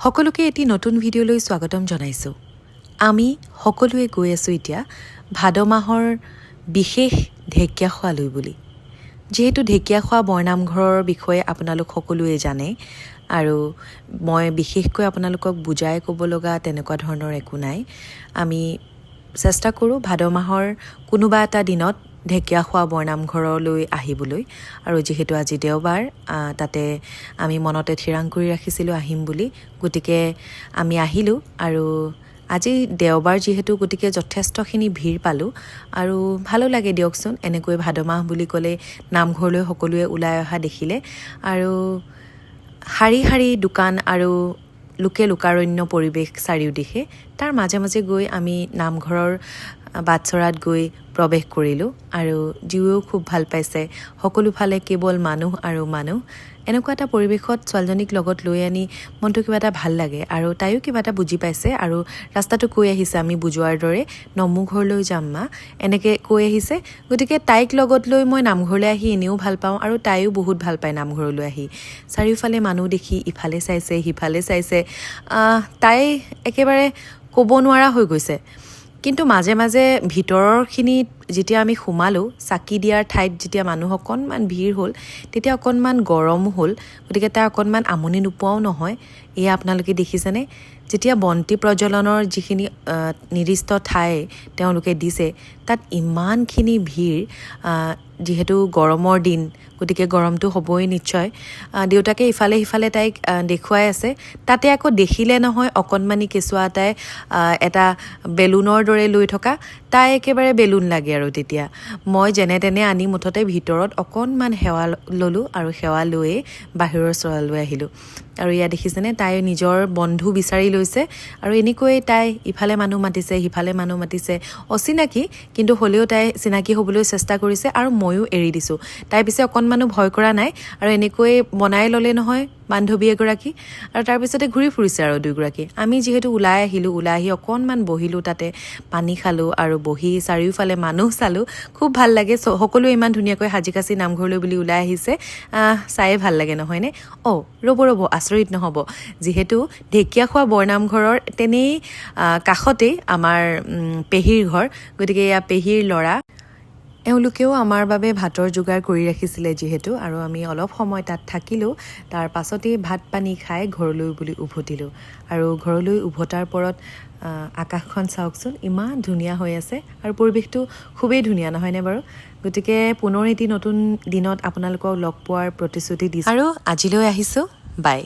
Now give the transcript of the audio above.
সকলোকে এটি নতুন ভিডিঅ'লৈ স্বাগতম জনাইছোঁ। আমি সকলোৱে গৈ আছোঁ এতিয়া ভাদ মাহৰ বিশেষ ঢেকীয়াখোৱা লৈ বুলি। যেহেতু ঢেকীয়াখোৱা বৰনামঘৰৰ বিষয়ে আপোনালোক সকলোৱে জানে আৰু মই বিশেষকৈ আপোনালোকক বুজাই ক'ব লগা তেনেকুৱা ধৰণৰ একো নাই। আমি চেষ্টা কৰোঁ ভাদ মাহৰ কোনোবা এটা দিনত ঢেকীয়াখোৱা বৰনামঘৰলৈ আহিবলৈ। আৰু যিহেতু আজি দেওবাৰ, তাতে আমি মনতে থিৰাং কৰি ৰাখিছিলোঁ আহিম বুলি, গতিকে আমি আহিলোঁ। আৰু আজি দেওবাৰ যিহেতু, গতিকে যথেষ্টখিনি ভিৰ পালোঁ আৰু ভালো লাগে দিয়কচোন। এনেকৈ ভাদ মাহ বুলি ক'লে নামঘৰলৈ সকলোৱে ওলাই অহা দেখিলে আৰু শাৰী শাৰী দোকান আৰু লোকে লোকাৰণ্য পৰিৱেশ চাৰিওদিশে। তাৰ মাজে মাজে গৈ আমি নামঘৰৰ বাটচৰাত গৈ প্ৰৱেশ কৰিলোঁ আৰু জীৱেও খুব ভাল পাইছে। সকলোফালে কেৱল মানুহ আৰু মানুহ। এনেকুৱা এটা পৰিৱেশত ছোৱালীজনীক লগত লৈ আনি মনটো কিবা এটা ভাল লাগে আৰু তাইও কিবা এটা বুজি পাইছে আৰু ৰাস্তাটো কৈ আহিছে আমি বুজোৱাৰ দৰে, নমু ঘৰলৈ যাম মা, এনেকৈ কৈ আহিছে। গতিকে তাইক লগত লৈ মই নামঘৰলৈ আহি এনেও ভাল পাওঁ আৰু তাইও বহুত ভাল পায় নামঘৰলৈ আহি। চাৰিওফালে মানুহ দেখি ইফালে চাইছে সিফালে চাইছে। তাই একেবাৰে ক'ব নোৱাৰা হৈ গৈছে। কিন্তু মাজে মাজে ভিতৰৰখিনিত যেতিয়া আমি সোমালোঁ, চাকি দিয়াৰ ঠাইত যেতিয়া মানুহ অকণমান ভিৰ হ'ল, তেতিয়া অকণমান গৰমো হ'ল। গতিকে তাই অকণমান আমনি নোপোৱাও নহয়। এয়া আপোনালোকে দেখিছেনে, যেতিয়া বন্তি প্ৰজ্বলনৰ যিখিনি নিৰ্দিষ্ট ঠাই তেওঁলোকে দিছে, তাত ইমানখিনি ভিৰ। যিহেতু গৰমৰ দিন, গতিকে গৰমটো হ'বই নিশ্চয়। দেউতাকে ইফালে সিফালে তাইক দেখুৱাই আছে। তাতে আকৌ দেখিলে নহয় অকণমানি কেঁচুৱা এটাই এটা বেলুনৰ দৰে লৈ থকা। তাই একেবাৰে বেলুন লাগে আৰু তেতিয়া মই যেনে তেনে আনি মুঠতে ভিতৰত অকণমান সেৱা ল'লোঁ আৰু সেৱা লৈয়ে বাহিৰৰ চৰালৈ আহিলোঁ। আৰু ইয়াত দেখিছেনে, তাই নিজৰ বন্ধু বিচাৰি লৈছে আৰু এনেকৈয়ে তাই ইফালে মানুহ মাতিছে সিফালে মানুহ মাতিছে। অচিনাকি, কিন্তু হ'লেও তাই চিনাকি হ'বলৈ চেষ্টা কৰিছে আৰু ময়ো এৰি দিছোঁ। তাই পিছে অকণমানো ভয় কৰা নাই আৰু এনেকৈ বনাই ল'লে নহয় বান্ধৱী এগৰাকী আৰু তাৰপিছতে ঘূৰি ফুৰিছে আৰু দুয়োগৰাকী। আমি যিহেতু ওলাই আহিলোঁ, ওলাই আহি অকণমান বহিলোঁ, তাতে পানী খালোঁ আৰু বহি চাৰিওফালে মানুহ চালোঁ। খুব ভাল লাগে। সকলোৱে ইমান ধুনীয়াকৈ সাজি কাচি নামঘৰলৈ বুলি ওলাই আহিছে। চায়ে ভাল লাগে নহয়নে? ৰ'ব আচৰিত নহ'ব, যিহেতু ঢেকীয়াখোৱা বৰনামঘৰৰ তেনেই কাষতেই আমাৰ পেহীৰ ঘৰ। গতিকে এয়া পেহীৰ ল'ৰা, এওঁলোকেও আমাৰ বাবে ভাতৰ যোগাৰ কৰি ৰাখিছিলে যিহেতু, আৰু আমি অলপ সময় তাত থাকিলোঁ। তাৰ পাছতেই ভাত পানী খাই ঘৰলৈ বুলি উভতিলোঁ। আৰু ঘৰলৈ উভতাৰ পৰত আকাশখন চাওকচোন, ইমান ধুনীয়া হৈ আছে আৰু পৰিৱেশটো খুবেই ধুনীয়া নহয়নে বাৰু? গতিকে পুনৰ এটি নতুন দিনত আপোনালোকক লগ পোৱাৰ প্ৰতিশ্ৰুতি দিছোঁ আৰু আজিলৈ আহিছোঁ। বাই।